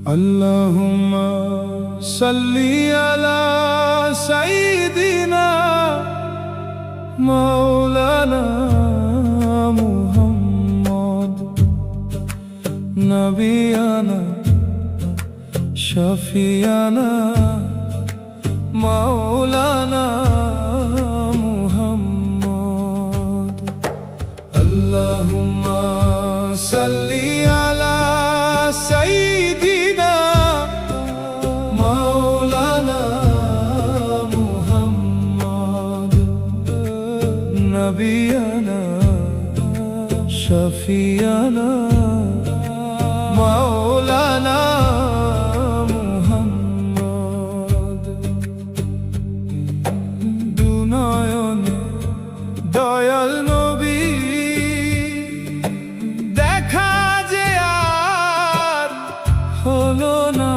اللهم صل على سيدنا مولانا محمد نبينا شفيعنا مولانا محمد اللهم صل على سيدنا مولانا محمد نبينا شفيعنا مولانا محمد দুনয়নে দয়াল নবী দেখা যে আর হলো না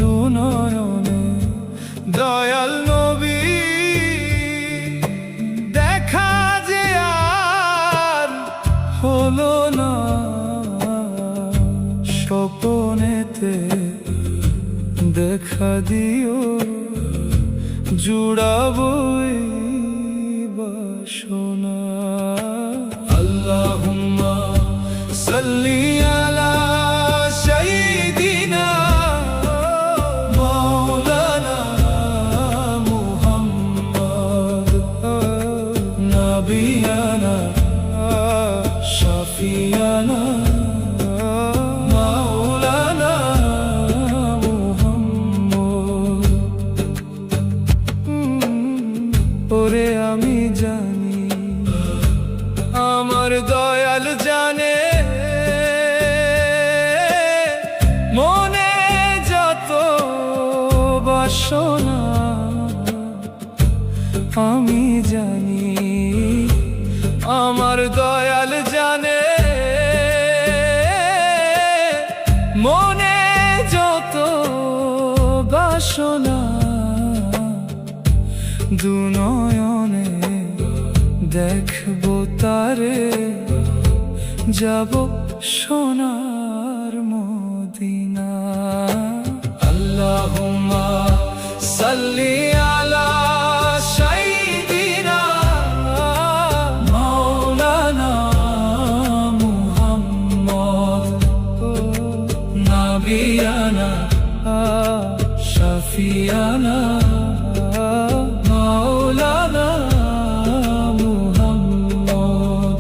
দুনয়নে দয়াল নবী দেখা যে আর হলো না স্বপ্নেতে দেখা দিও জুড়াবই বাসনা আল্লাহুম্মা সাল্লি আলা সাইয়্যিদিনা মাওলানা মুহাম্মদ নবিয়ানা শাফিয়ানা মাওলানা ওরে আমি জানি আমার দয়াল জানে মনে যত বাসনা আমি জানি আমার দয়াল জানে মনে যত বাসনা দুনয়নে দেখবো তারে যাব সোনার মদিনা আল্লাহুম্মা সাল্লি আলা সাইয়্যিদিনা মাওলানা মুহাম্মদ নবিয়ানা শাফিয়ানা মাওলানা মুহাম্মদ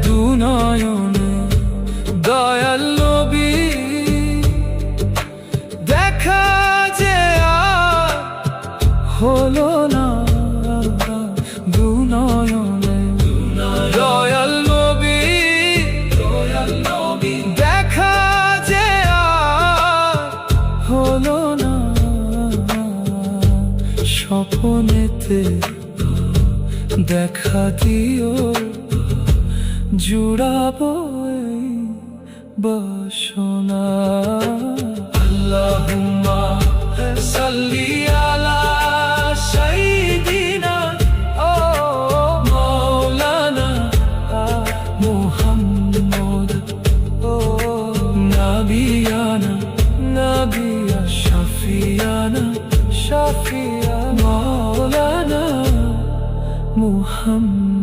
দুনয়নে দয়াল নবী দেখা যে আর হলো না দুনয়নে দয়াল নবী দেখা যে আর হলো না স্বপ্নেতে দেখা দিও জুড়াবো বাসনা আল্লাহুম্মা সাল্লি আলা সাইয়্যিদিনা মাওলানা মুহাম্মদ নবিয়ানা নবিয়া শাফিয়ানা শাফিয়া মাওলানা মুহাম্মদ